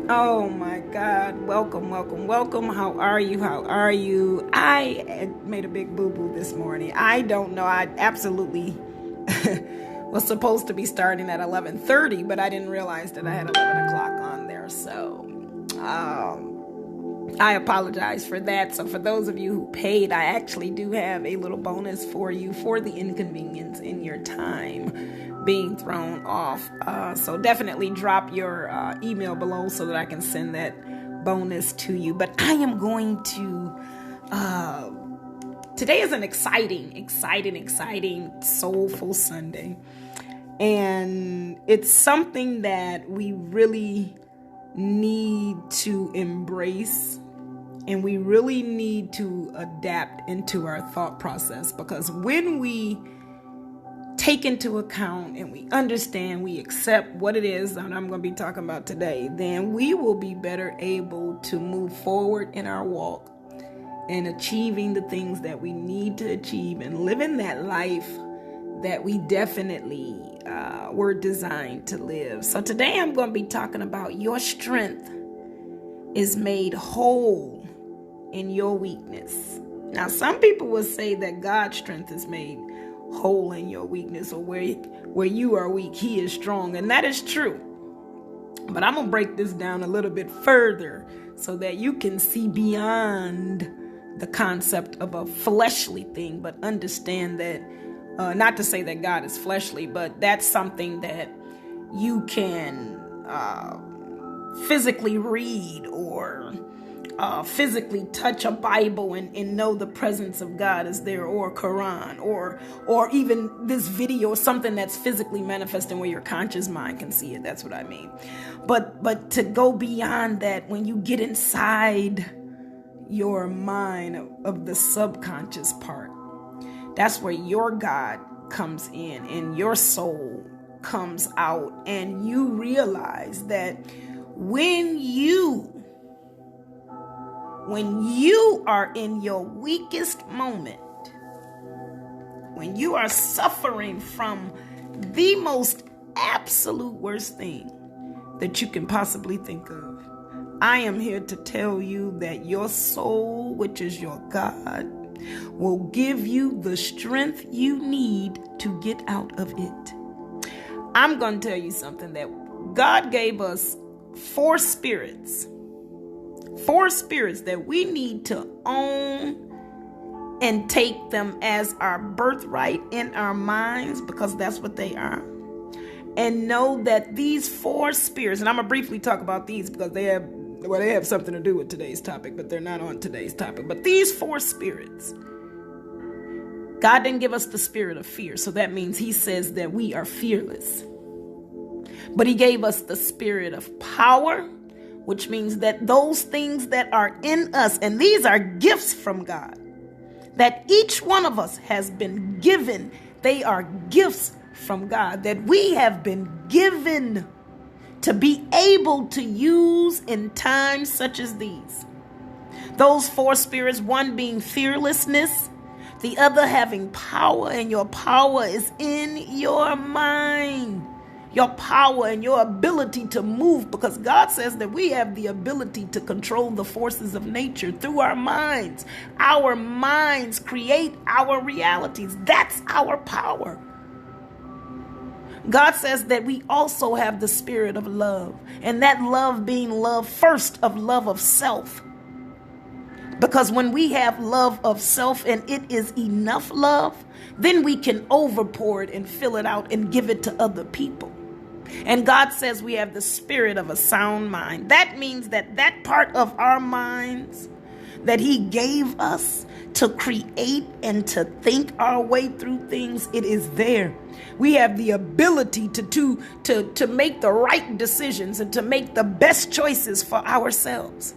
Oh my God. Welcome, welcome, welcome. How are you? How are you? I made a big boo-boo this morning. I don't know. I absolutely was supposed to be starting at 11:30, but I didn't realize that I had 11 o'clock on there. So I apologize for that. So for those of you who paid, I actually do have a little bonus for you for the inconvenience in your time being thrown off. So definitely drop your email below so that I can send that bonus to you. But I am going to, today is an exciting, soulful Sunday. And it's something that we really need to embrace, and we really need to adapt into our thought process, because when we take into account and we understand, we accept what it is that I'm going to be talking about today, then we will be better able to move forward in our walk and achieving the things that we need to achieve and living that life that we definitely were designed to live. So today I'm going to be talking about your strength is made whole in your weakness. Now, some people will say that God's strength is made whole in your weakness, or where you are weak, he is strong. And that is true. But I'm going to break this down a little bit further so that you can see beyond the concept of a fleshly thing, but understand that, not to say that God is fleshly, but that's something that you can physically read or physically touch a Bible and know the presence of God is there, or Quran, or even this video, or something that's physically manifesting where your conscious mind can see it. That's what I mean. But to go beyond that, when you get inside your mind of the subconscious part, that's where your God comes in and your soul comes out, and you realize that when you are in your weakest moment, when you are suffering from the most absolute worst thing that you can possibly think of, I am here to tell you that your soul, which is your God, will give you the strength you need to get out of it. I'm going to tell you something, that God gave us four spirits that we need to own and take them as our birthright in our minds, because that's what they are. And know that these four spirits, and I'm going to briefly talk about these because they have something to do with today's topic, but they're not on today's topic. But these four spirits, God didn't give us the spirit of fear. So that means he says that we are fearless. But he gave us the spirit of power, which means that those things that are in us, and these are gifts from God, that each one of us has been given. They are gifts from God that we have been given to be able to use in times such as these. Those four spirits, one being fearlessness, the other having power, and your power is in your mind. Your power and your ability to move, because God says that we have the ability to control the forces of nature through our minds. Our minds create our realities. That's our power. God says that we also have the spirit of love, and that love being love first of love of self. Because when we have love of self and it is enough love, then we can overpour it and fill it out and give it to other people. And God says we have the spirit of a sound mind. That means that part of our minds that he gave us to create and to think our way through things, it is there. We have the ability to make the right decisions and to make the best choices for ourselves.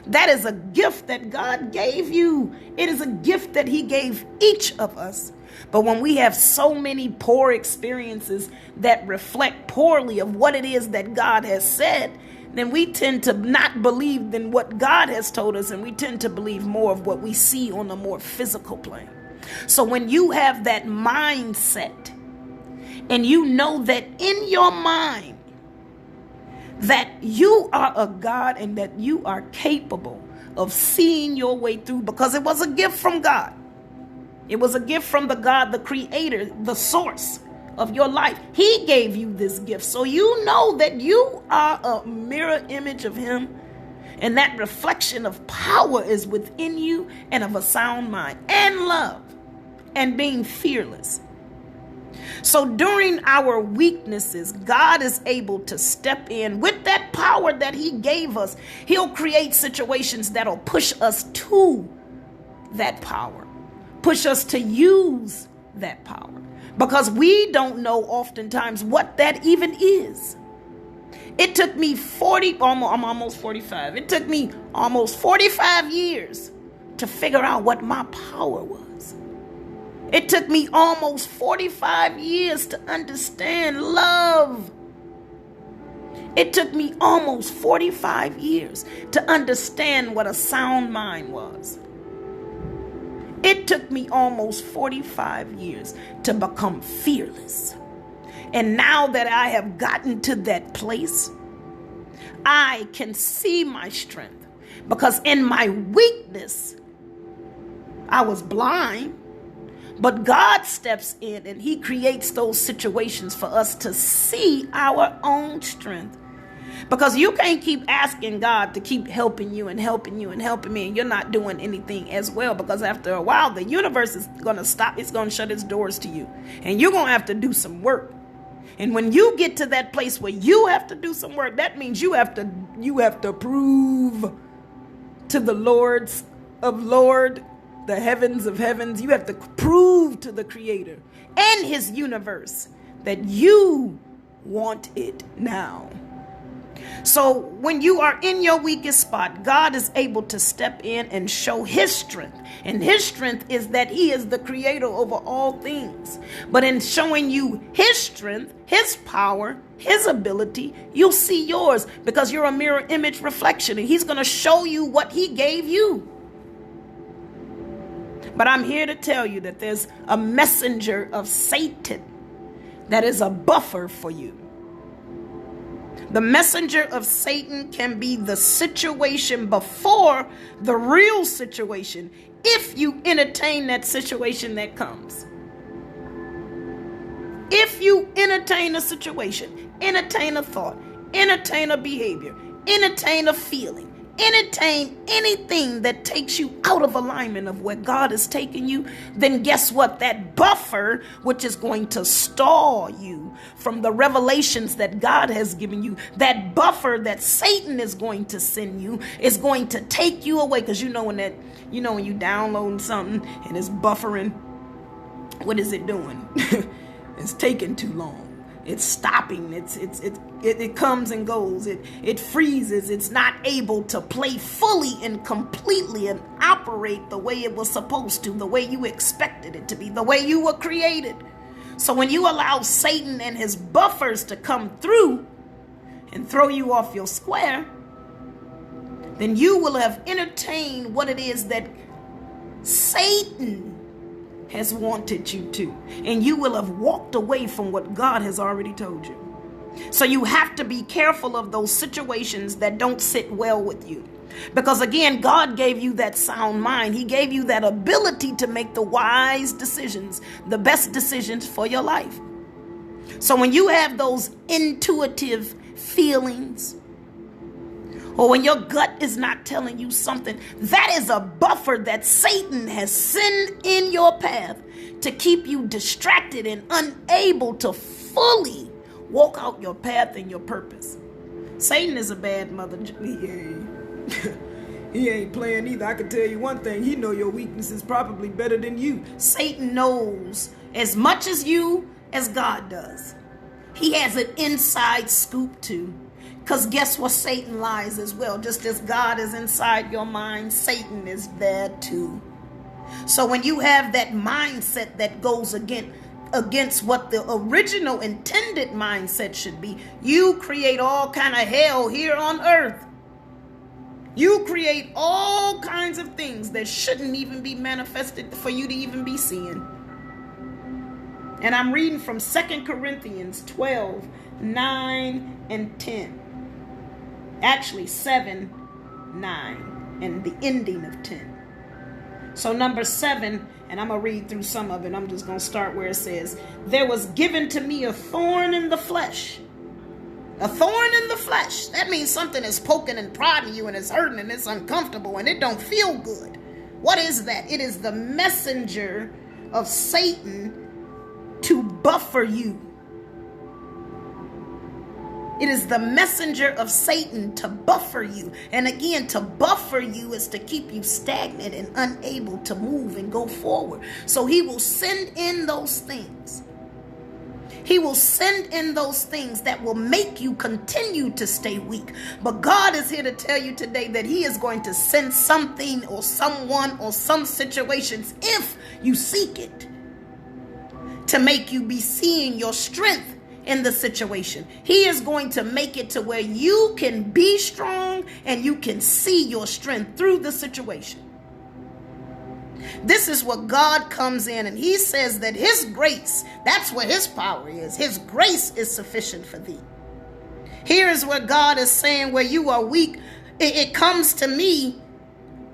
That is a gift that God gave you. It is a gift that he gave each of us. But when we have so many poor experiences that reflect poorly of what it is that God has said, then we tend to not believe in what God has told us, and we tend to believe more of what we see on a more physical plane. So when you have that mindset, and you know that in your mind that you are a God and that you are capable of seeing your way through, because it was a gift from God. It was a gift from the God, the creator, the source of your life. He gave you this gift. So you know that you are a mirror image of him. And that reflection of power is within you, and of a sound mind and love and being fearless. So during our weaknesses, God is able to step in with that power that he gave us. He'll create situations that'll push us to that power, push us to use that power, because we don't know oftentimes what that even is. It took me I'm almost 45. It took me almost 45 years to figure out what my power was. It took me almost 45 years to understand love. It took me almost 45 years to understand what a sound mind was. It took me almost 45 years to become fearless. And now that I have gotten to that place, I can see my strength, because in my weakness, I was blind. But God steps in and he creates those situations for us to see our own strength. Because you can't keep asking God to keep helping you and helping you and helping me, and you're not doing anything as well. Because after a while, the universe is going to stop. It's going to shut its doors to you. And you're going to have to do some work. And when you get to that place where you have to do some work, that means you have to prove to the Lords of Lord, the heavens of heavens. You have to prove to the Creator and his universe that you want it now. So when you are in your weakest spot, God is able to step in and show his strength. And his strength is that he is the creator over all things. But in showing you his strength, his power, his ability, you'll see yours, because you're a mirror image reflection, and he's going to show you what he gave you. But I'm here to tell you that there's a messenger of Satan that is a buffer for you. The messenger of Satan can be the situation before the real situation, if you entertain that situation that comes. If you entertain a situation, entertain a thought, entertain a behavior, entertain a feeling, entertain anything that takes you out of alignment of where God is taking you, then guess what? That buffer, which is going to stall you from the revelations that God has given you, that buffer that Satan is going to send you, is going to take you away. Because you know when you download something and it's buffering, what is it doing? It's taking too long. It's stopping. It comes and goes. It freezes. It's not able to play fully and completely and operate the way it was supposed to, the way you expected it to be, the way you were created. So when you allow Satan and his buffers to come through and throw you off your square, then you will have entertained what it is that Satan has wanted you to, and you will have walked away from what God has already told you. So you have to be careful of those situations that don't sit well with you, because again, God gave you that sound mind. He gave you that ability to make the wise decisions, the best decisions for your life. So when you have those intuitive feelings, or when your gut is not telling you something, that is a buffer that Satan has sent in your path to keep you distracted and unable to fully walk out your path and your purpose. Satan is a bad mother. He ain't playing either. I can tell you one thing. He know your weaknesses probably better than you. Satan knows as much as you as God does. He has an inside scoop too. Because guess what? Satan lies as well. Just as God is inside your mind, Satan is there too. So when you have that mindset that goes against what the original intended mindset should be, you create all kind of hell here on earth. You create all kinds of things that shouldn't even be manifested for you to even be seeing. And I'm reading from 2 Corinthians 12, 9 and 10. Actually 7, 9, and the ending of 10. So number 7, and I'm going to read through some of it. I'm just going to start where it says, there was given to me a thorn in the flesh. A thorn in the flesh. That means something is poking and prodding you and it's hurting and it's uncomfortable and it don't feel good. What is that? It is the messenger of Satan to buffer you. It is the messenger of Satan to buffer you. And again, to buffer you is to keep you stagnant and unable to move and go forward. So he will send in those things. He will send in those things that will make you continue to stay weak. But God is here to tell you today that he is going to send something or someone or some situations, if you seek it, to make you be seeing your strength in the situation. He is going to make it to where you can be strong and you can see your strength through the situation. This is what God comes in and he says that his grace, that's where his power is. His grace is sufficient for thee. Here is what God is saying, where you are weak. It comes to me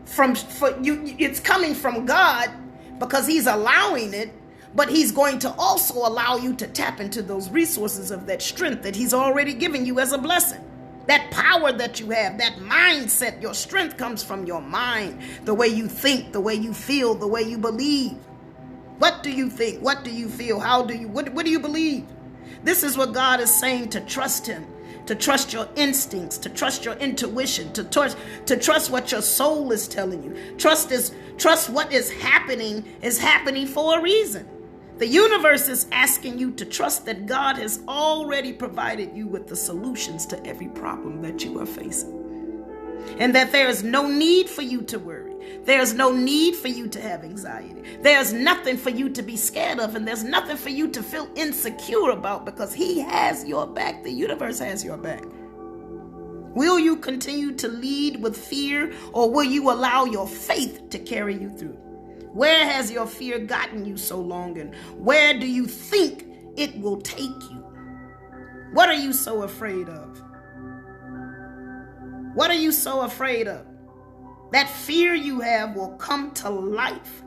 for you. It's coming from God because he's allowing it. But he's going to also allow you to tap into those resources of that strength that he's already given you as a blessing. That power that you have, that mindset, your strength comes from your mind. The way you think, the way you feel, the way you believe. What do you think? What do you feel? What do you believe? This is what God is saying, to trust him, to trust your instincts, to trust your intuition, to trust what your soul is telling you. Trust what is happening for a reason. The universe is asking you to trust that God has already provided you with the solutions to every problem that you are facing. And that there is no need for you to worry. There's no need for you to have anxiety. There's nothing for you to be scared of, and there's nothing for you to feel insecure about, because he has your back. The universe has your back. Will you continue to lead with fear, or will you allow your faith to carry you through? Where has your fear gotten you so long, and where do you think it will take you? What are you so afraid of? What are you so afraid of? That fear you have will come to life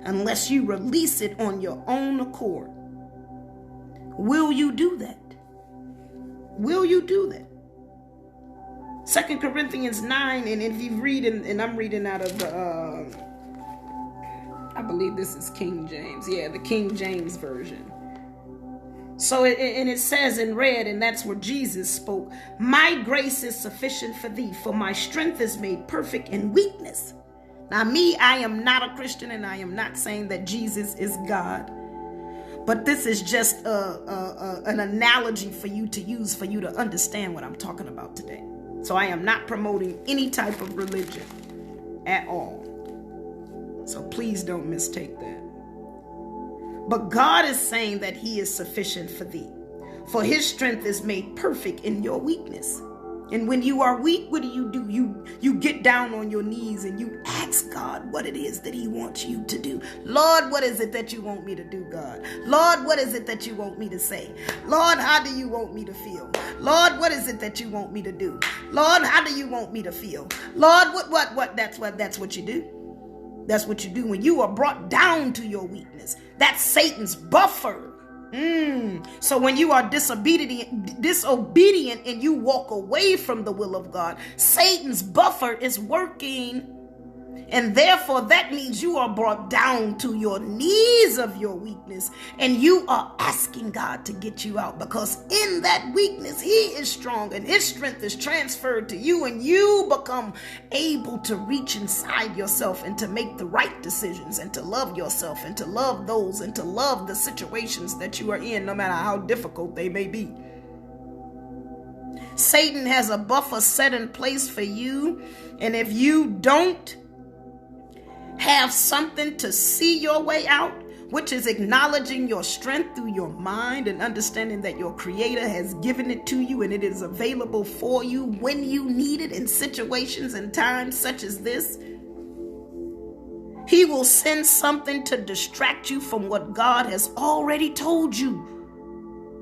unless you release it on your own accord. Will you do that? Will you do that? 2 Corinthians 9, and if you read, and I'm reading out of the, I believe this is King James. Yeah, the King James Version. So, it says in red, and that's where Jesus spoke, my grace is sufficient for thee, for my strength is made perfect in weakness. Now I am not a Christian, and I am not saying that Jesus is God. But this is just an analogy for you to use, for you to understand what I'm talking about today. So I am not promoting any type of religion at all. So please don't mistake that. But God is saying that he is sufficient for thee, for his strength is made perfect in your weakness. And when you are weak, what do? You get down on your knees and you ask God what it is that he wants you to do. Lord, what is it that you want me to do, God? Lord, what is it that you want me to say? Lord, how do you want me to feel? Lord, what is it that you want me to do? Lord, how do you want me to feel? Lord, what? That's what you do. That's what you do when you are brought down to your weakness. That's Satan's buffer. So when you are disobedient and you walk away from the will of God, Satan's buffer is working. And therefore, that means you are brought down to your knees of your weakness, and you are asking God to get you out, because in that weakness, he is strong and his strength is transferred to you, and you become able to reach inside yourself and to make the right decisions and to love yourself and to love those and to love the situations that you are in, no matter how difficult they may be. Satan has a buffer set in place for you, and if you don't have something to see your way out, which is acknowledging your strength through your mind and understanding that your creator has given it to you and it is available for you when you need it in situations and times such as this, he will send something to distract you from what God has already told you.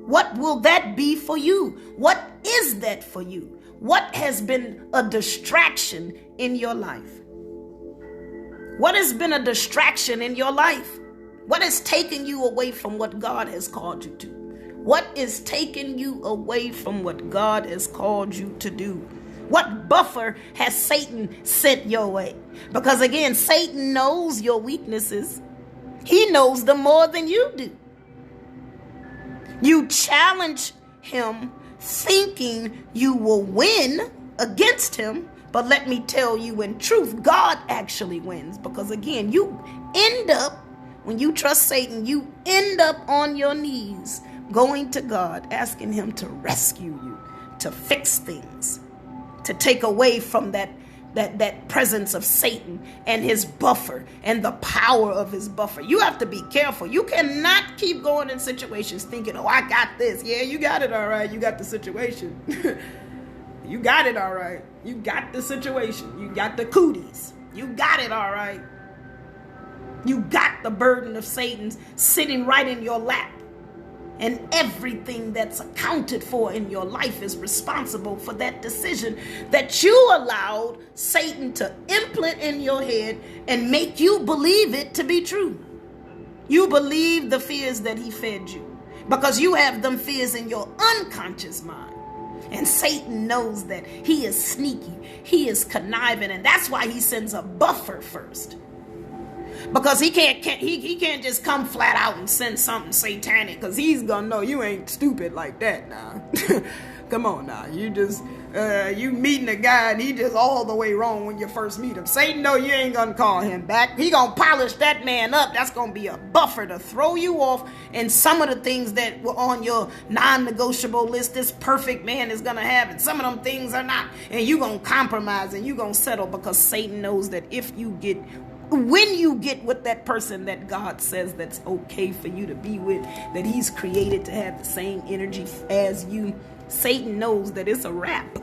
What will that be for you? What is that for you? What has been a distraction in your life? What has been a distraction in your life? What has taken you away from what God has called you to? What is taking you away from what God has called you to do? What buffer has Satan sent your way? Because again, Satan knows your weaknesses. He knows them more than you do. You challenge him thinking you will win against him. But let me tell you, in truth, God actually wins. Because again, you end up, when you trust Satan, you end up on your knees going to God, asking him to rescue you, to fix things, to take away from that presence of Satan and his buffer and the power of his buffer. You have to be careful. You cannot keep going in situations thinking, oh, I got this. Yeah, you got it all right. You got the situation. You got it all right. You got the situation. You got the cooties. You got it all right. You got the burden of Satan sitting right in your lap. And everything that's accounted for in your life is responsible for that decision that you allowed Satan to implant in your head and make you believe it to be true. You believe the fears that he fed you because you have them fears in your unconscious mind. And Satan knows that he is sneaky, he is conniving, and that's why he sends a buffer first. Because he can't just come flat out and send something satanic, because he's gonna know you ain't stupid like that now. Come on now, you meeting a guy and he just all the way wrong when you first meet him. Satan know you ain't gonna call him back. He gonna polish that man up. That's gonna be a buffer to throw you off. And some of the things that were on your non-negotiable list, this perfect man is gonna have, and some of them things are not. And you gonna compromise and you gonna settle, because Satan knows that when you get with that person that God says that's okay for you to be with, that he's created to have the same energy as you, Satan knows that it's a wrap.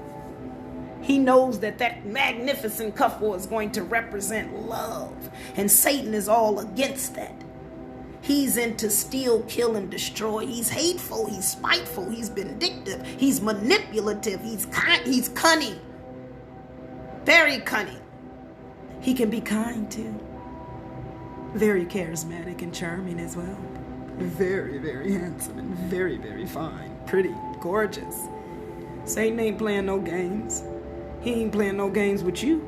He knows that magnificent couple is going to represent love. And Satan is all against that. He's into steal, kill, and destroy. He's hateful. He's spiteful. He's vindictive. He's manipulative. He's cunning. Very cunning. He can be kind too. Very charismatic and charming as well. Very, very handsome and very, very fine. Pretty, gorgeous. Satan ain't playing no games. He ain't playing no games with you.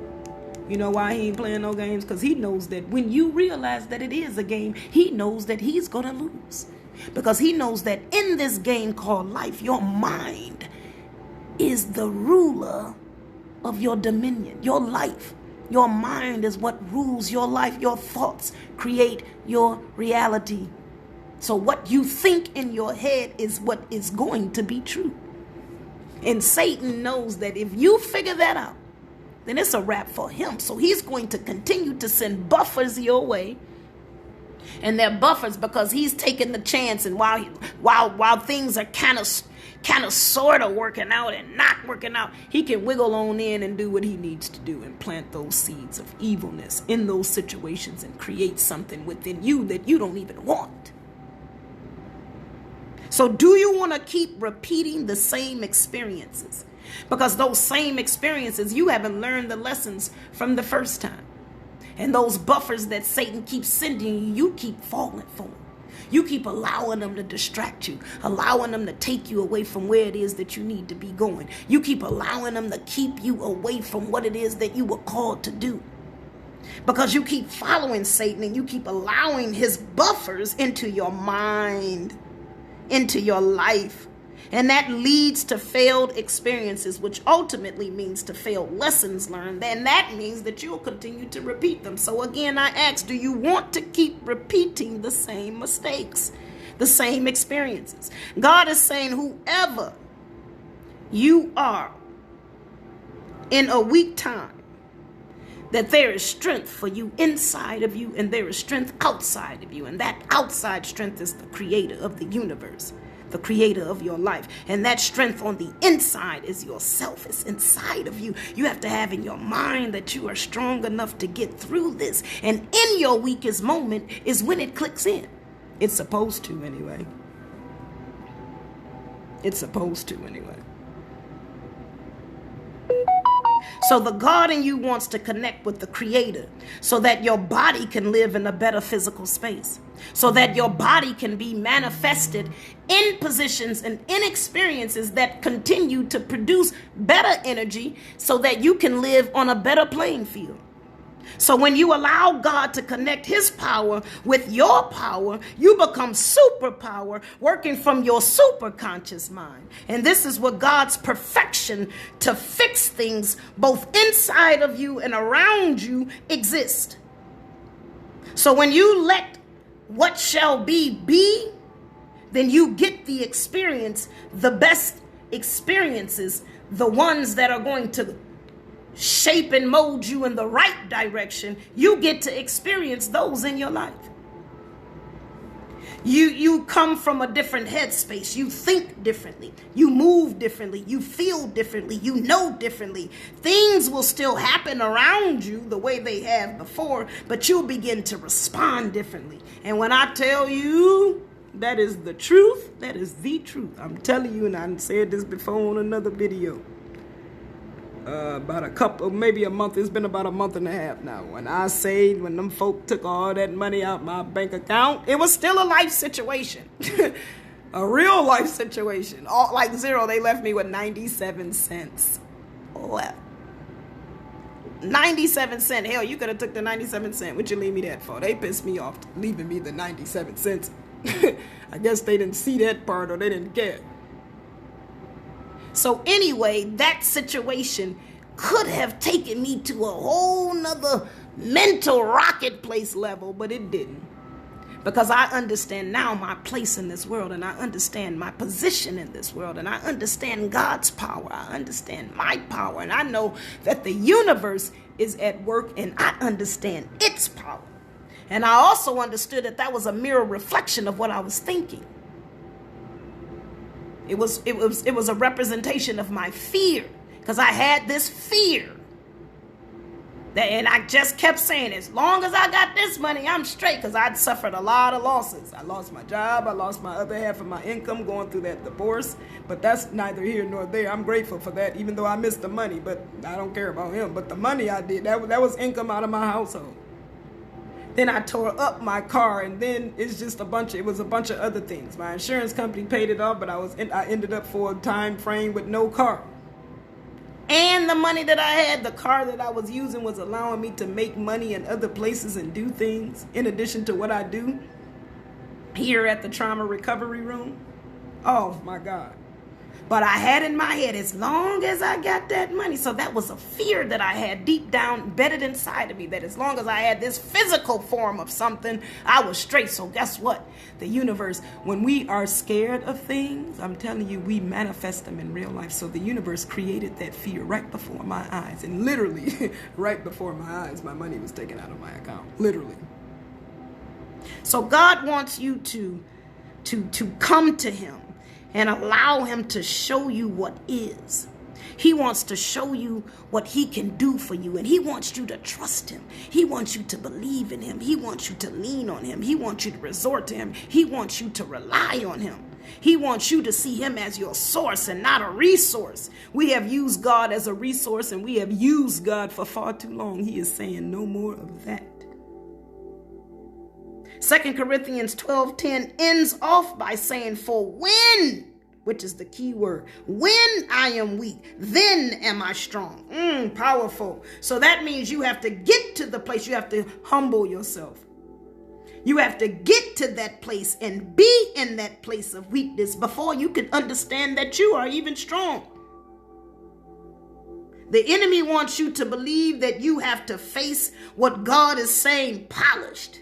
You know why he ain't playing no games? Because he knows that when you realize that it is a game, he knows that he's going to lose. Because he knows that in this game called life, your mind is the ruler of your dominion, your life. Your mind is what rules your life. Your thoughts create your reality. So what you think in your head is what is going to be true. And Satan knows that if you figure that out, then it's a wrap for him. So he's going to continue to send buffers your way. And they're buffers because he's taking the chance. And while things are kind of sort of working out and not working out, he can wiggle on in and do what he needs to do and plant those seeds of evilness in those situations and create something within you that you don't even want. So do you want to keep repeating the same experiences? Because those same experiences, you haven't learned the lessons from the first time. And those buffers that Satan keeps sending you, you keep falling for them. You keep allowing them to distract you, allowing them to take you away from where it is that you need to be going. You keep allowing them to keep you away from what it is that you were called to do. Because you keep following Satan and you keep allowing his buffers into your mind, into your life. And that leads to failed experiences, which ultimately means to failed lessons learned. And that means that you'll continue to repeat them. So again, I ask, do you want to keep repeating the same mistakes, the same experiences? God is saying, whoever you are in a weak time, that there is strength for you inside of you and there is strength outside of you. And that outside strength is the creator of the universe, the creator of your life. And that strength on the inside is yourself. It's inside of you. You have to have in your mind that you are strong enough to get through this. And in your weakest moment is when it clicks in. It's supposed to anyway. It's supposed to anyway. So the God in you wants to connect with the Creator so that your body can live in a better physical space, so that your body can be manifested in positions and in experiences that continue to produce better energy so that you can live on a better playing field. So when you allow God to connect his power with your power, you become superpower working from your superconscious mind. And this is what God's perfection to fix things both inside of you and around you exist. So when you let what shall be, then you get the experience, the best experiences, the ones that are going to shape and mold you in the right direction. You get to experience those in your life. You come from a different headspace. You think differently. You move differently. You feel differently. You know differently. Things will still happen around you the way they have before, but you'll begin to respond differently. And when I tell you that is the truth, that is the truth. I'm telling you, and I said this before on another video. Maybe a month. It's been about a month and a half now. When them folk took all that money out my bank account, it was still a life situation. A real life situation. All like zero. They left me with 97 cents left. 97 cents. Hell, you could have took the 97 cents. What'd you leave me that for? They pissed me off leaving me the 97 cents. I guess they didn't see that part or they didn't care. So anyway, that situation could have taken me to a whole nother mental rocket place level, but it didn't. Because I understand now my place in this world, and I understand my position in this world, and I understand God's power. I understand my power, and I know that the universe is at work, and I understand its power. And I also understood that was a mirror reflection of what I was thinking. It was a representation of my fear, because I had this fear. And I just kept saying, as long as I got this money, I'm straight, because I'd suffered a lot of losses. I lost my job. I lost my other half of my income going through that divorce. But that's neither here nor there. I'm grateful for that, even though I missed the money. But I don't care about him. But the money I did, that was income out of my household. Then I tore up my car, and then it was a bunch of other things. My insurance company paid it off, but I ended up for a time frame with no car. And the money that I had, the car that I was using was allowing me to make money in other places and do things in addition to what I do here at the trauma recovery room. Oh my God. But I had in my head, as long as I got that money. So that was a fear that I had deep down embedded inside of me, that as long as I had this physical form of something, I was straight. So guess what? The universe, when we are scared of things, I'm telling you, we manifest them in real life. So the universe created that fear right before my eyes. And literally, right before my eyes, my money was taken out of my account. Literally. So God wants you to come to him and allow him to show you what is. He wants to show you what he can do for you, and he wants you to trust him. He wants you to believe in him. He wants you to lean on him. He wants you to resort to him. He wants you to rely on him. He wants you to see him as your source and not a resource. We have used God as a resource, and we have used God for far too long. He is saying no more of that. 2 Corinthians 12:10 ends off by saying, for when, which is the key word, when I am weak, then am I strong. Powerful. So that means you have to get to the place. You have to humble yourself. You have to get to that place and be in that place of weakness before you can understand that you are even strong. The enemy wants you to believe that you have to face what God is saying polished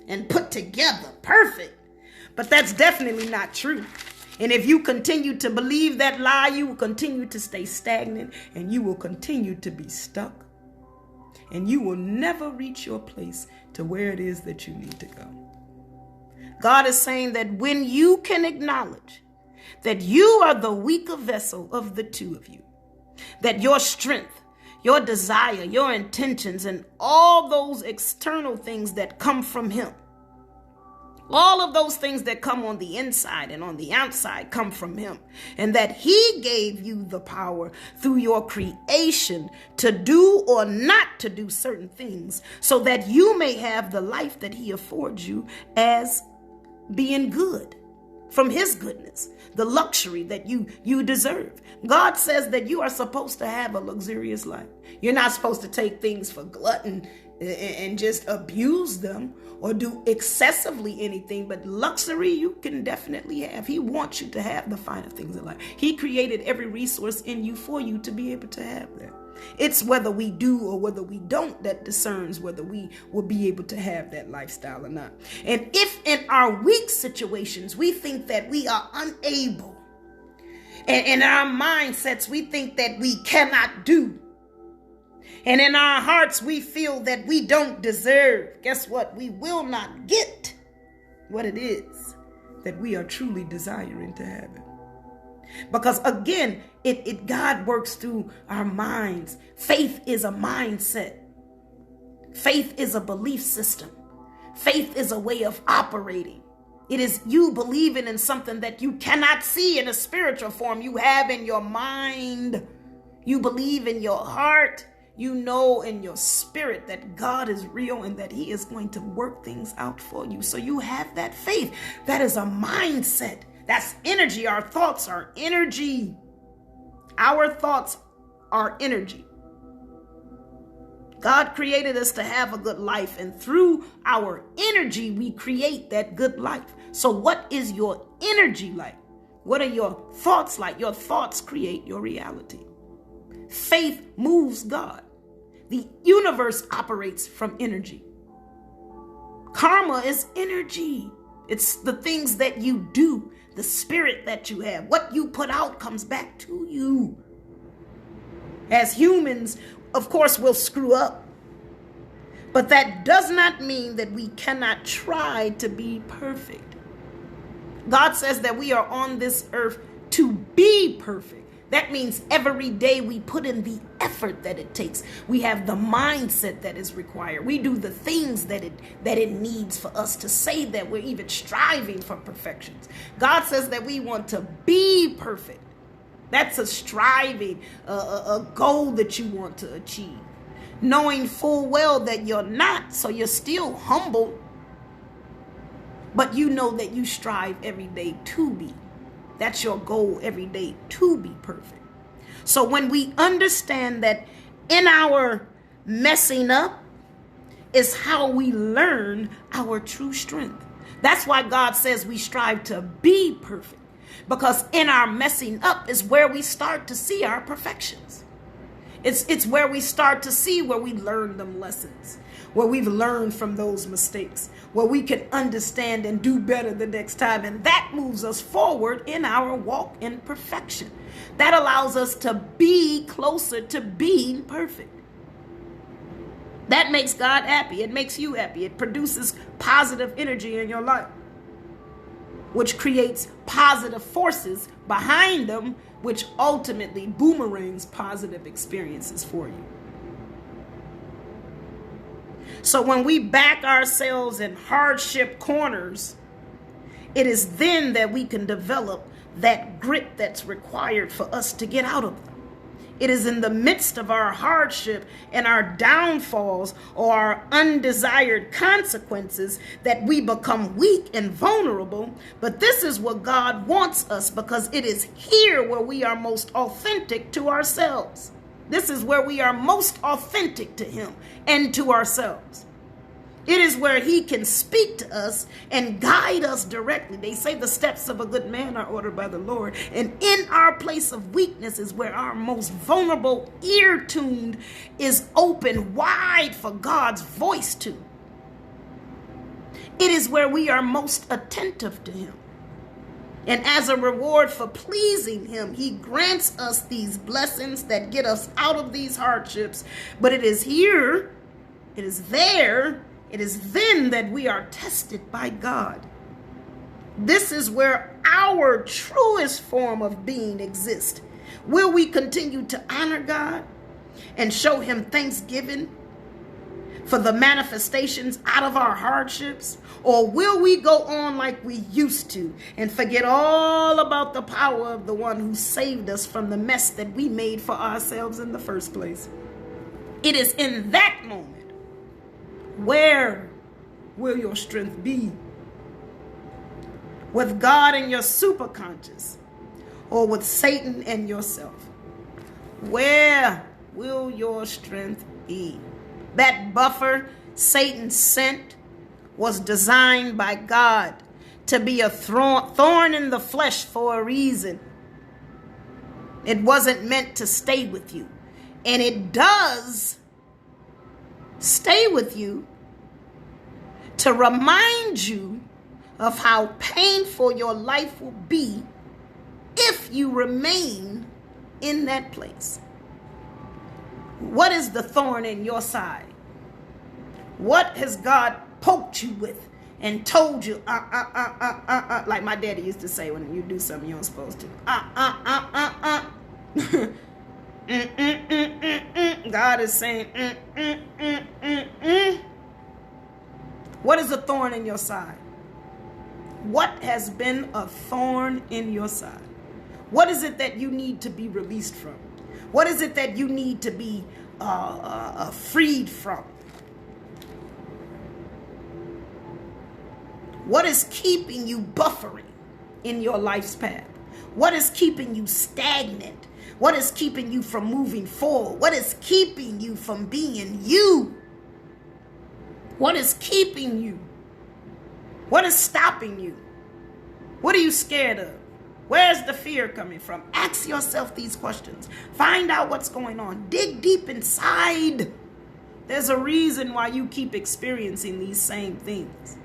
and put together, perfect. But that's definitely not true. And if you continue to believe that lie, you will continue to stay stagnant, and you will continue to be stuck. And you will never reach your place to where it is that you need to go. God is saying that when you can acknowledge that you are the weaker vessel of the two of you, that your strength, your desire, your intentions, and all those external things that come from him All of those things that come on the inside and on the outside come from him. And that he gave you the power through your creation to do or not to do certain things so that you may have the life that he affords you as being good from his goodness, the luxury that you deserve. God says that you are supposed to have a luxurious life. You're not supposed to take things for glutton and just abuse them or do excessively anything, but luxury you can definitely have. He wants you to have the finer things in life. He created every resource in you for you to be able to have that. It's whether we do or whether we don't that discerns whether we will be able to have that lifestyle or not. And if in our weak situations we think that we are unable, and in our mindsets we think that we cannot do, and in our hearts we feel that we don't deserve, guess what? We will not get what it is that we are truly desiring to have it. Because again, God works through our minds. Faith is a mindset. Faith is a belief system. Faith is a way of operating. It is you believing in something that you cannot see in a spiritual form. You have in your mind. You believe in your heart. You know in your spirit that God is real and that he is going to work things out for you. So you have that faith. That is a mindset. That's energy. Our thoughts are energy. Our thoughts are energy. God created us to have a good life, and through our energy, we create that good life. So what is your energy like? What are your thoughts like? Your thoughts create your reality. Faith moves God. The universe operates from energy. Karma is energy. It's the things that you do, the spirit that you have. What you put out comes back to you. As humans, of course, we'll screw up. But that does not mean that we cannot try to be perfect. God says that we are on this earth to be perfect. That means every day we put in the effort that it takes. We have the mindset that is required. We do the things that it needs for us to say that we're even striving for perfections. God says that we want to be perfect. That's a striving, a goal that you want to achieve. Knowing full well that you're not, so you're still humble, but you know that you strive every day to be. That's your goal every day, to be perfect. So when we understand that in our messing up is how we learn our true strength. That's why God says we strive to be perfect. Because in our messing up is where we start to see our perfections. It's where we start to see where we learn them lessons, where we've learned from those mistakes, where we can understand and do better the next time. And that moves us forward in our walk in perfection. That allows us to be closer to being perfect. That makes God happy. It makes you happy. It produces positive energy in your life, which creates positive forces behind them, which ultimately boomerangs positive experiences for you. So when we back ourselves in hardship corners, it is then that we can develop that grit that's required for us to get out of them. It is in the midst of our hardship and our downfalls or our undesired consequences that we become weak and vulnerable. But this is what God wants us, because it is here where we are most authentic to ourselves. This is where we are most authentic to him and to ourselves. It is where he can speak to us and guide us directly. They say the steps of a good man are ordered by the Lord. And in our place of weakness is where our most vulnerable ear tuned is open wide for God's voice to. It is where we are most attentive to him. And as a reward for pleasing him, he grants us these blessings that get us out of these hardships. But it is here, it is there, it is then that we are tested by God. This is where our truest form of being exists. Will we continue to honor God and show him thanksgiving for the manifestations out of our hardships? Or will we go on like we used to and forget all about the power of the one who saved us from the mess that we made for ourselves in the first place? It is in that moment. Where will your strength be? With God and your superconscious, or with Satan and yourself? Where will your strength be? That buffer Satan sent was designed by God to be a thorn in the flesh for a reason. It wasn't meant to stay with you. And it does stay with you to remind you of how painful your life will be if you remain in that place. What is the thorn in your side? What has God poked you with and told you, like my daddy used to say when you do something you aren't supposed to. God is saying, What is a thorn in your side? What has been a thorn in your side? What is it that you need to be released from? What is it that you need to be freed from? What is keeping you buffering in your life's path? What is keeping you stagnant? What is keeping you from moving forward? What is keeping you from being you? What is keeping you? What is stopping you? What are you scared of? Where's the fear coming from? Ask yourself these questions. Find out what's going on. Dig deep inside. There's a reason why you keep experiencing these same things.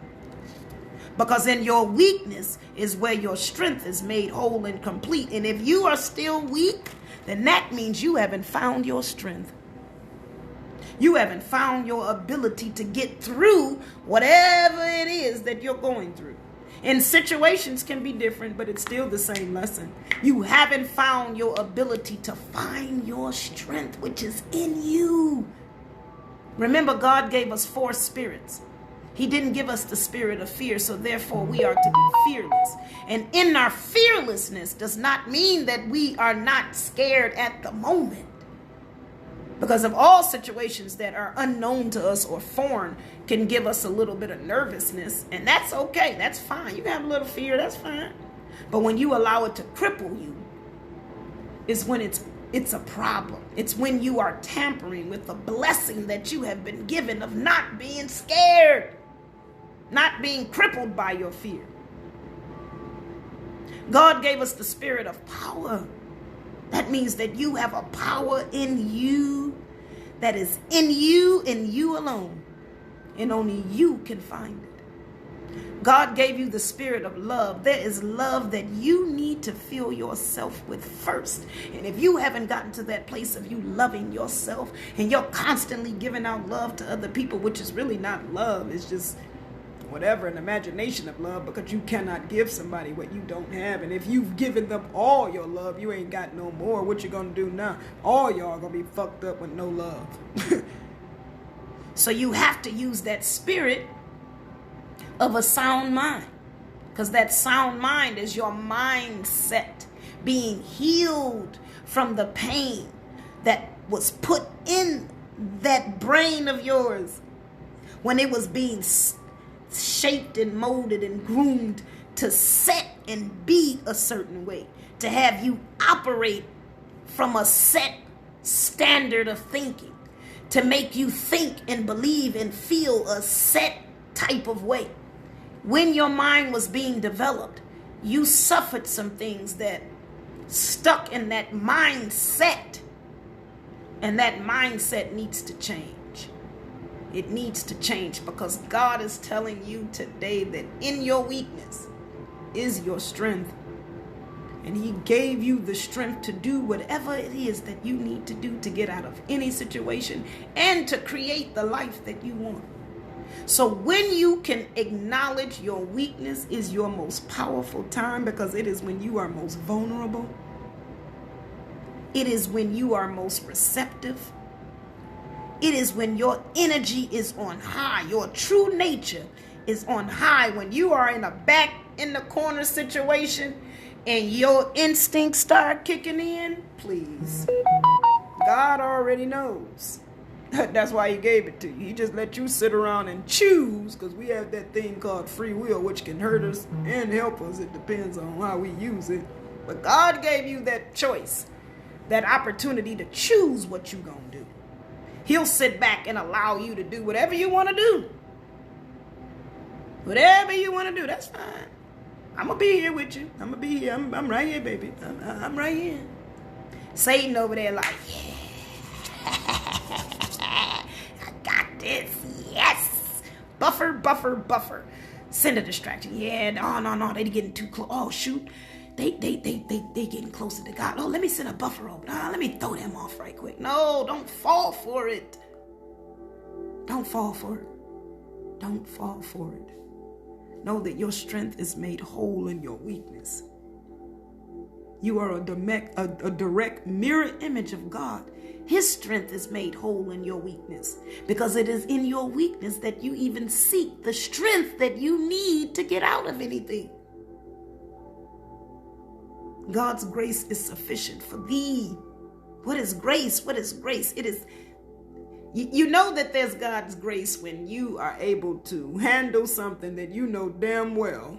Because in your weakness is where your strength is made whole and complete. And if you are still weak, then that means you haven't found your strength. You haven't found your ability to get through whatever it is that you're going through. And situations can be different, but it's still the same lesson. You haven't found your ability to find your strength, which is in you. Remember, God gave us 4 spirits. He didn't give us the spirit of fear, so therefore we are to be fearless. And in our fearlessness does not mean that we are not scared at the moment. Because of all situations that are unknown to us or foreign can give us a little bit of nervousness. And that's okay. That's fine. You can have a little fear. That's fine. But when you allow it to cripple you is when it's a problem. It's when you are tampering with the blessing that you have been given of not being scared, not being crippled by your fear. God gave us the spirit of power. That means that you have a power in you that is in you and you alone. And only you can find it. God gave you the spirit of love. There is love that you need to fill yourself with first. And if you haven't gotten to that place of you loving yourself and you're constantly giving out love to other people, which is really not love, it's just whatever, an imagination of love, because you cannot give somebody what you don't have. And if you've given them all your love, you ain't got no more. What you gonna do now? All y'all gonna be fucked up with no love. So you have to use that spirit of a sound mind, because that sound mind is your mindset being healed from the pain that was put in that brain of yours when it was being shaped and molded and groomed to set and be a certain way, to have you operate from a set standard of thinking, to make you think and believe and feel a set type of way. When your mind was being developed, you suffered some things that stuck in that mindset, and that mindset needs to change. It needs to change, because God is telling you today that in your weakness is your strength. And he gave you the strength to do whatever it is that you need to do to get out of any situation and to create the life that you want. So when you can acknowledge your weakness is your most powerful time, because it is when you are most vulnerable. It is when you are most receptive. It is when your energy is on high. Your true nature is on high. When you are in a back in the corner situation and your instincts start kicking in, please. God already knows. That's why he gave it to you. He just let you sit around and choose, because we have that thing called free will, which can hurt us and help us. It depends on how we use it. But God gave you that choice, that opportunity to choose what you're going to do. He'll sit back and allow you to do whatever you want to do. Whatever you want to do, that's fine. I'm going to be here with you. I'm going to be here. I'm right here, baby. I'm right here. Satan over there like, yeah. I got this. Yes. Buffer. Send a distraction. Yeah, no. They getting too close. Oh, shoot. They getting closer to God. Oh, let me send a buffer over. Let me throw them off right quick. No, don't fall for it. Don't fall for it. Don't fall for it. Know that your strength is made whole in your weakness. You are a direct mirror image of God. His strength is made whole in your weakness, because it is in your weakness that you even seek the strength that you need to get out of anything. God's grace is sufficient for thee. What is grace? What is grace? It is, you know that there's God's grace when you are able to handle something that you know damn well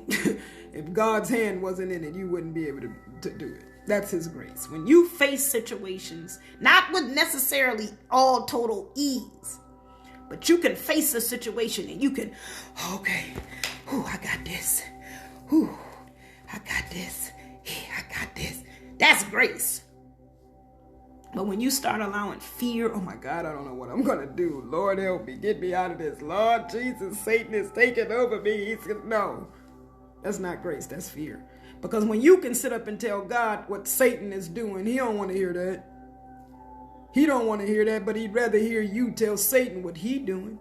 if God's hand wasn't in it, you wouldn't be able to do it. That's his grace. When you face situations, not with necessarily all total ease, but you can face a situation and you can, okay, I got this. I got this. Yeah, I got this. That's grace. But when you start allowing fear, oh my God, I don't know what I'm going to do. Lord, help me. Get me out of this. Lord Jesus, Satan is taking over me. No, that's not grace. That's fear. Because when you can sit up and tell God what Satan is doing, he don't want to hear that. He don't want to hear that, but he'd rather hear you tell Satan what he doing.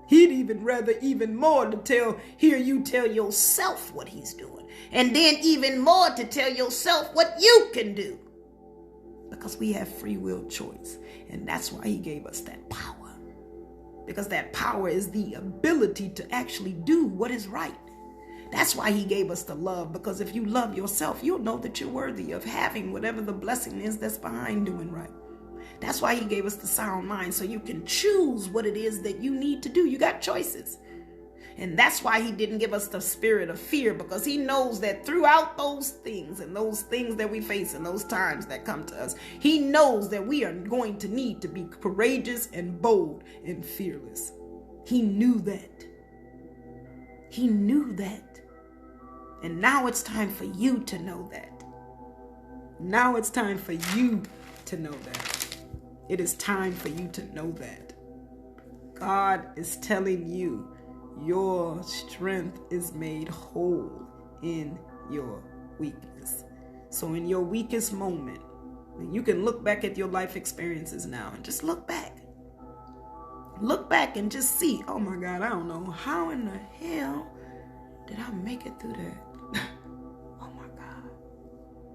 He'd even rather even more to hear you tell yourself what he's doing. And then even more to tell yourself what you can do. Because we have free will choice. And that's why he gave us that power. Because that power is the ability to actually do what is right. That's why he gave us the love. Because if you love yourself, you'll know that you're worthy of having whatever the blessing is that's behind doing right. That's why he gave us the sound mind, so you can choose what it is that you need to do. You got choices. And that's why he didn't give us the spirit of fear, because he knows that throughout those things and those things that we face and those times that come to us, he knows that we are going to need to be courageous and bold and fearless. He knew that. He knew that. And now it's time for you to know that. Now it's time for you to know that. It is time for you to know that. God is telling you your strength is made whole in your weakness. So in your weakest moment, you can look back at your life experiences now and just look back. Look back and just see, oh my God, I don't know how in the hell did I make it through that? Oh my God.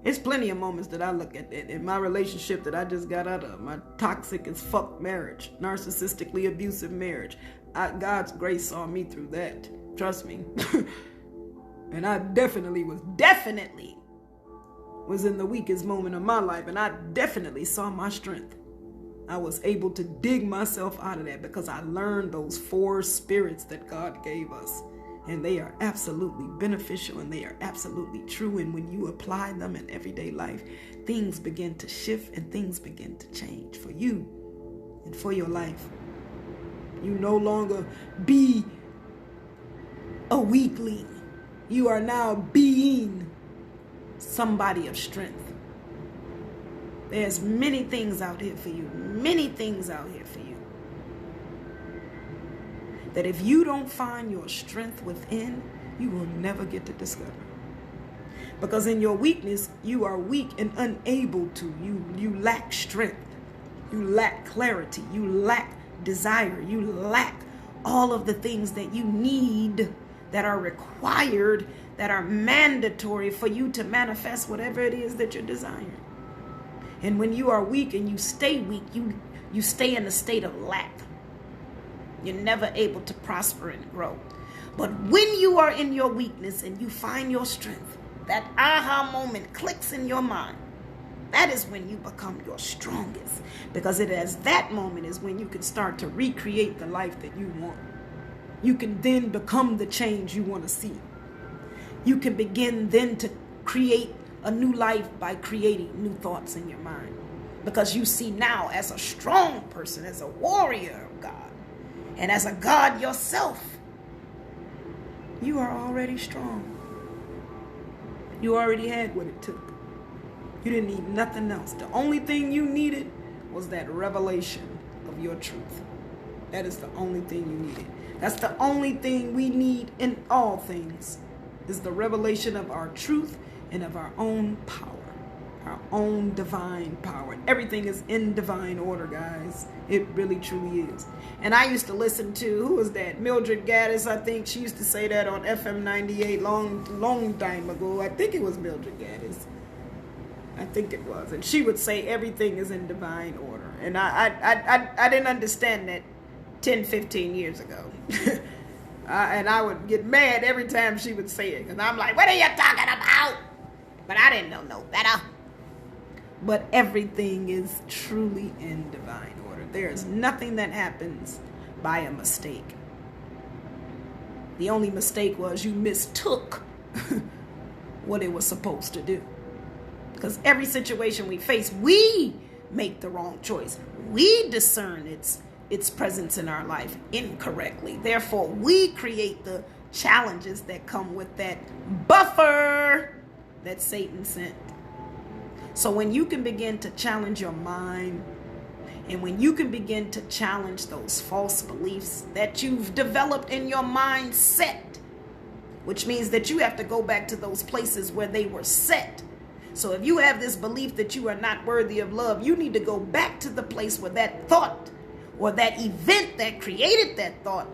It's plenty of moments that I look at in my relationship that I just got out of. My toxic as fuck marriage, narcissistically abusive marriage. God's grace saw me through that. Trust me. And I definitely was in the weakest moment of my life. And I definitely saw my strength. I was able to dig myself out of that because I learned those 4 spirits that God gave us. And they are absolutely beneficial and they are absolutely true. And when you apply them in everyday life, things begin to shift and things begin to change for you and for your life. You no longer be a weakling. You are now being somebody of strength. There's many things out here for you. Many things out here for you. That if you don't find your strength within, you will never get to discover. Because in your weakness, you are weak and unable to. You lack strength. You lack clarity. You lack desire. You lack all of the things that you need, that are required, that are mandatory for you to manifest whatever it is that you're desiring. And when you are weak and you stay weak, you stay in a state of lack. You're never able to prosper and grow. But when you are in your weakness and you find your strength, that aha moment clicks in your mind. That is when you become your strongest. Because it is that moment is when you can start to recreate the life that you want. You can then become the change you want to see. You can begin then to create a new life by creating new thoughts in your mind. Because you see now as a strong person, as a warrior of God, and as a God yourself, you are already strong. You already had what it took. You didn't need nothing else. The only thing you needed was that revelation of your truth. That is the only thing you needed. That's the only thing we need in all things, is the revelation of our truth and of our own power, our own divine power. Everything is in divine order, guys. It really, truly is. And I used to listen to, who was that? Mildred Gaddis, I think. She used to say that on FM 98 long time ago. I think it was Mildred Gaddis. I think it was. And she would say everything is in divine order. And I didn't understand that 10, 15 years ago. And I would get mad every time she would say it. Because I'm like, what are you talking about? But I didn't know no better. But everything is truly in divine order. There is nothing that happens by a mistake. The only mistake was you mistook what it was supposed to do. Because every situation we face, we make the wrong choice. We discern its presence in our life incorrectly. Therefore, we create the challenges that come with that buffer that Satan sent. So when you can begin to challenge your mind, and when you can begin to challenge those false beliefs that you've developed in your mindset, which means that you have to go back to those places where they were set. So if you have this belief that you are not worthy of love, you need to go back to the place where that thought or that event that created that thought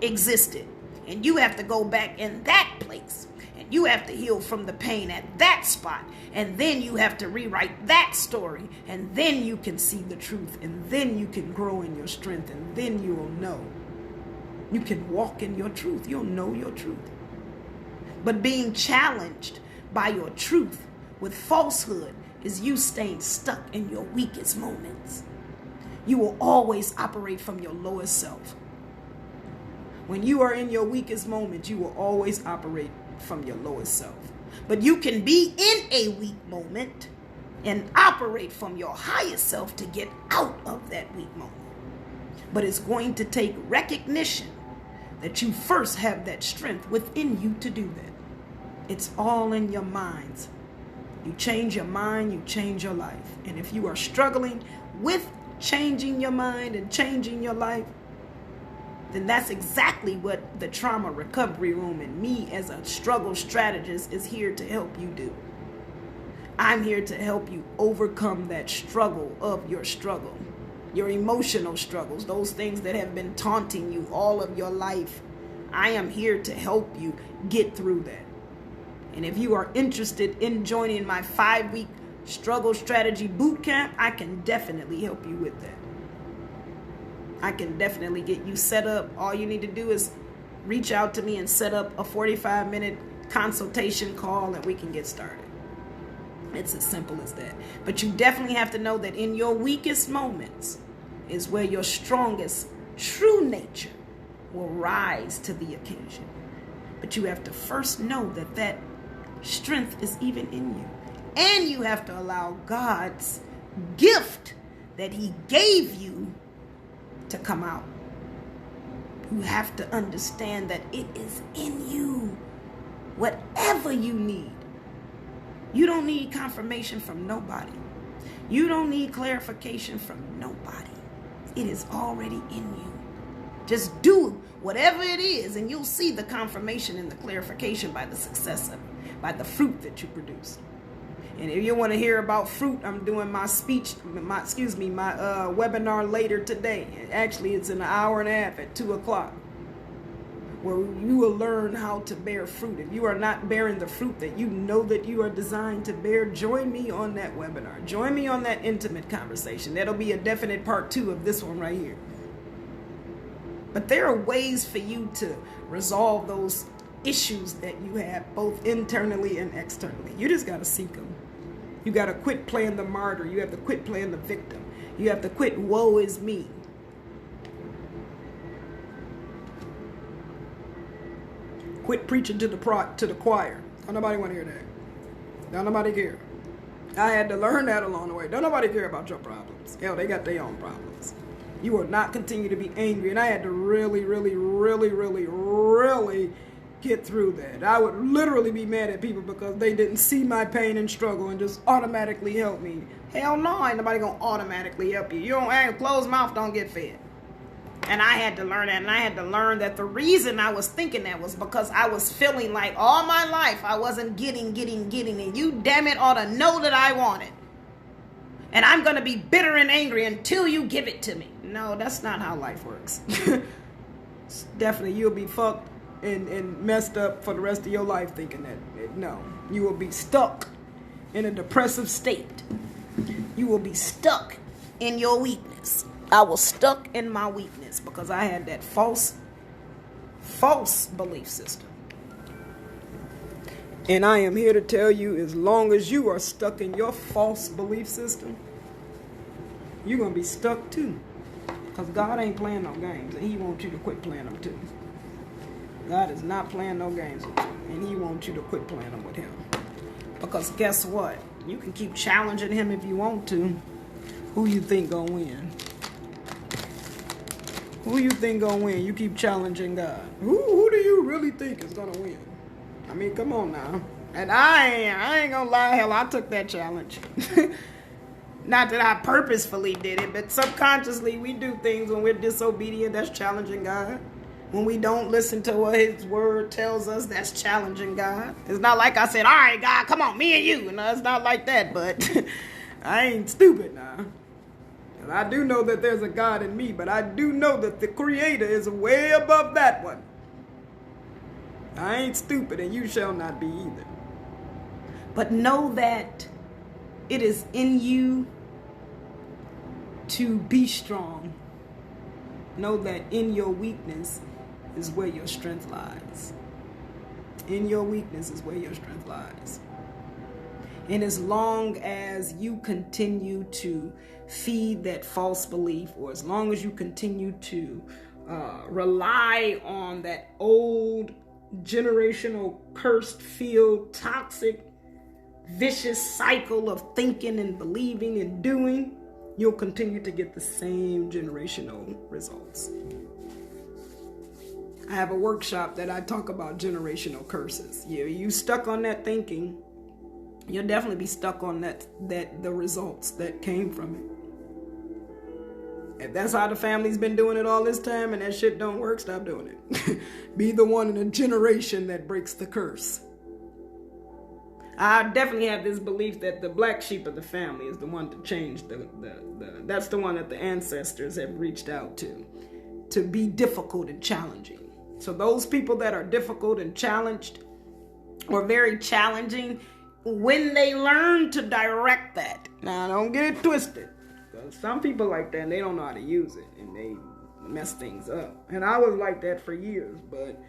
existed. And you have to go back in that place. And you have to heal from the pain at that spot. And then you have to rewrite that story. And then you can see the truth. And then you can grow in your strength. And then you will know. You can walk in your truth. You'll know your truth. But being challenged by your truth with falsehood is you staying stuck in your weakest moments. You will always operate from your lowest self. When you are in your weakest moment, you will always operate from your lowest self. But you can be in a weak moment and operate from your highest self to get out of that weak moment. But it's going to take recognition that you first have that strength within you to do that. It's all in your minds. You change your mind, you change your life. And if you are struggling with changing your mind and changing your life, then that's exactly what the Trauma Recovery Room and me as a struggle strategist is here to help you do. I'm here to help you overcome that struggle of your struggle, your emotional struggles, those things that have been taunting you all of your life. I am here to help you get through that. And if you are interested in joining my 5-week struggle strategy boot camp, I can definitely help you with that. I can definitely get you set up. All you need to do is reach out to me and set up a 45-minute consultation call and we can get started. It's as simple as that. But you definitely have to know that in your weakest moments is where your strongest true nature will rise to the occasion. But you have to first know that that strength is even in you. And you have to allow God's gift that he gave you to come out. You have to understand that it is in you. Whatever you need. You don't need confirmation from nobody. You don't need clarification from nobody. It is already in you. Just do whatever it is and you'll see the confirmation and the clarification by the success of it, by the fruit that you produce. And if you want to hear about fruit, I'm doing my webinar later today. Actually, it's in an hour and a half at 2:00, where you will learn how to bear fruit. If you are not bearing the fruit that you know that you are designed to bear, join me on that webinar. Join me on that intimate conversation. That'll be a definite part 2 of this one right here. But there are ways for you to resolve those issues that you have, both internally and externally. You just got to seek them. You got to quit playing the martyr. You have to quit playing the victim. You have to quit woe is me. Quit preaching to the choir. Don't nobody want to hear that. Don't nobody care. I had to learn that along the way. Don't nobody care about your problems. Hell, they got their own problems. You will not continue to be angry. And I had to really, really, really, really, really get through that. I would literally be mad at people because they didn't see my pain and struggle and just automatically help me. Hell no, ain't nobody gonna automatically help you. You don't have closed mouth, don't get fed. And I had to learn that. And I had to learn that the reason I was thinking that was because I was feeling like all my life I wasn't getting. And you, damn it, ought to know that I want it. And I'm going to be bitter and angry until you give it to me. No, that's not how life works. Definitely, you'll be fucked and messed up for the rest of your life thinking that. No, you will be stuck in a depressive state. You will be stuck in your weakness. I was stuck in my weakness because I had that false belief system. And I am here to tell you, as long as you are stuck in your false belief system, you're going to be stuck too. Because God ain't playing no games, and He wants you to quit playing them too. God is not playing no games with you, and He wants you to quit playing them with Him. Because guess what? You can keep challenging Him if you want to. Who you think gonna win? Who you think gonna win? You keep challenging God. Who do you really think is gonna win? I mean, come on now. And I ain't gonna lie, hell, I took that challenge. Not that I purposefully did it, but subconsciously we do things when we're disobedient. That's challenging God. When we don't listen to what His word tells us, that's challenging God. It's not like I said, all right, God, come on, me and you. No, it's not like that, but I ain't stupid now. And I do know that there's a God in me, but I do know that the Creator is way above that one. I ain't stupid, and you shall not be either. But know that it is in you to be strong. Know that in your weakness is where your strength lies. In your weakness is where your strength lies. And as long as you continue to feed that false belief, or as long as you continue to rely on that old generational cursed filled toxic vicious cycle of thinking and believing and doing, you'll continue to get the same generational results. I have a workshop that I talk about generational curses. You stuck on that thinking, you'll definitely be stuck on that the results that came from it. If that's how the family's been doing it all this time and that shit don't work, stop doing it. Be the one in a generation that breaks the curse. I definitely have this belief that the black sheep of the family is the one to change that's the one that the ancestors have reached out to be difficult and challenging. So those people that are difficult and challenged or very challenging, when they learn to direct that, now don't get it twisted. Some people like that and they don't know how to use it and they mess things up. And I was like that for years, but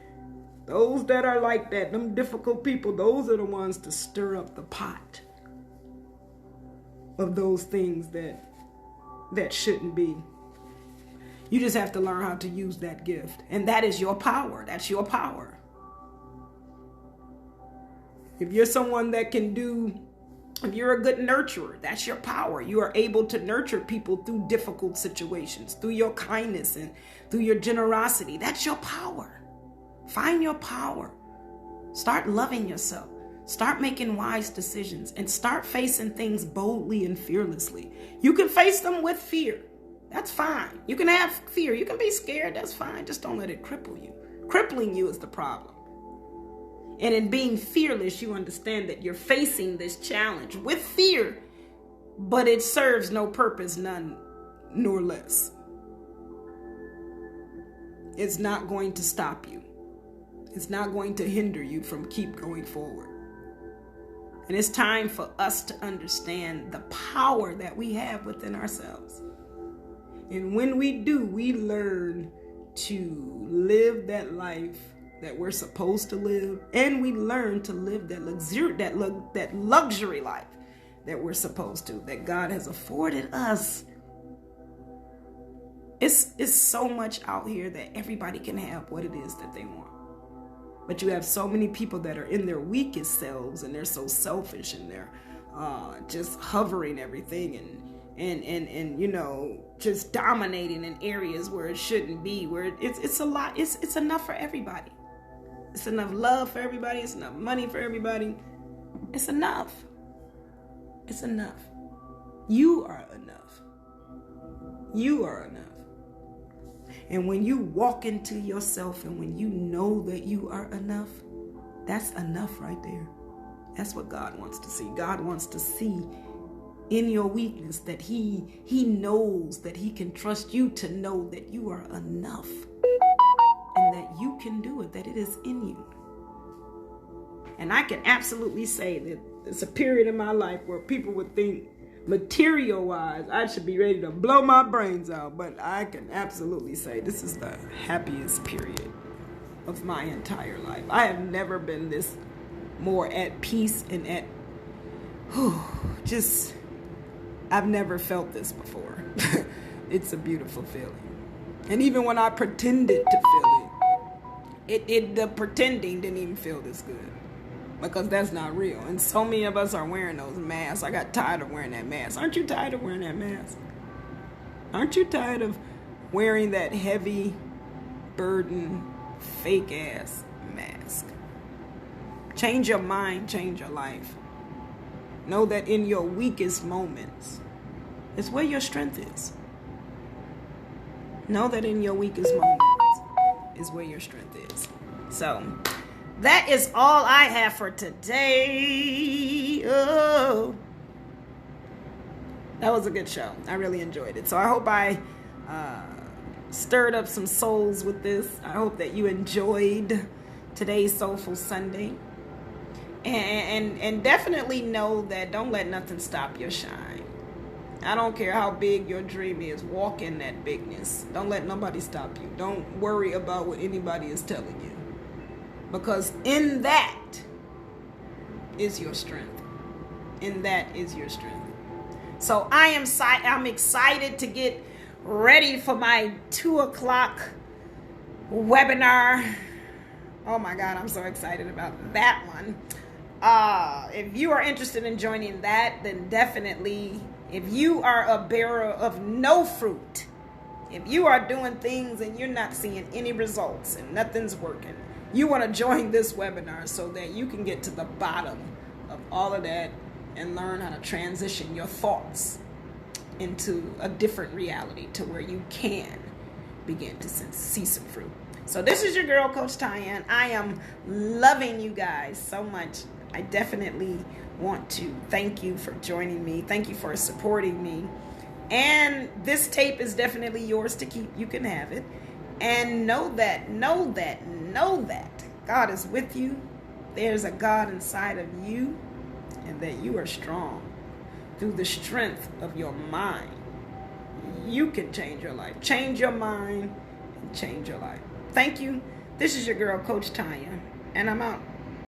those that are like that, them difficult people, those are the ones to stir up the pot of those things that shouldn't be. You just have to learn how to use that gift. And that is your power. That's your power. If you're someone that can if you're a good nurturer, that's your power. You are able to nurture people through difficult situations, through your kindness and through your generosity. That's your power. Find your power. Start loving yourself. Start making wise decisions and start facing things boldly and fearlessly. You can face them with fear. That's fine. You can have fear. You can be scared. That's fine. Just don't let it cripple you. Crippling you is the problem. And in being fearless, you understand that you're facing this challenge with fear, but it serves no purpose, none nor less. It's not going to stop you. It's not going to hinder you from keep going forward. And it's time for us to understand the power that we have within ourselves. And when we do, we learn to live that life that we're supposed to live, and we learn to live that luxury life that we're supposed to, that God has afforded us. It's so much out here that everybody can have what it is that they want. But you have so many people that are in their weakest selves, and they're so selfish, and they're just hovering everything and you know, just dominating in areas where it shouldn't be, where it's a lot. It's enough for everybody. It's enough love for everybody. It's enough money for everybody. It's enough. It's enough. You are enough. You are enough. And when you walk into yourself, and when you know that you are enough, that's enough right there. That's what God wants to see. God wants to see in your weakness that he knows that he can trust you to know that you are enough, and that you can do it, that it is in you. And I can absolutely say that it's a period in my life where people would think material-wise I should be ready to blow my brains out, but I can absolutely say this is the happiest period of my entire life. I have never been this more at peace and at I've never felt this before. It's a beautiful feeling. And even when I pretended to feel it, the pretending didn't even feel this good, because that's not real. And so many of us are wearing those masks. I got tired of wearing that mask. Aren't you tired of wearing that mask? Aren't you tired of wearing that heavy burden, fake ass mask? Change your mind, change your life. Know that in your weakest moments is where your strength is. Know that in your weakest moments is where your strength is. So that is all I have for today. Oh, that was a good show. I really enjoyed it. So I hope I stirred up some souls with this. I hope that you enjoyed today's Soulful Sunday. And definitely know that don't let nothing stop your shine. I don't care how big your dream is. Walk in that bigness. Don't let nobody stop you. Don't worry about what anybody is telling you, because in that is your strength. In that is your strength. So I'm excited to get ready for my 2:00 webinar. Oh my God, I'm so excited about that one. If you are interested in joining that, then definitely, if you are a bearer of no fruit, if you are doing things and you're not seeing any results and nothing's working, you want to join this webinar so that you can get to the bottom of all of that and learn how to transition your thoughts into a different reality to where you can begin to see some fruit. So this is your girl, Coach Tyann. I am loving you guys so much. I definitely want to thank you for joining me. Thank you for supporting me. And this tape is definitely yours to keep. You can have it. And know that God is with you. There's a God inside of you, and that you are strong. Through the strength of your mind, you can change your life. Change your mind and change your life. Thank you. This is your girl, Coach Tyann, and I'm out.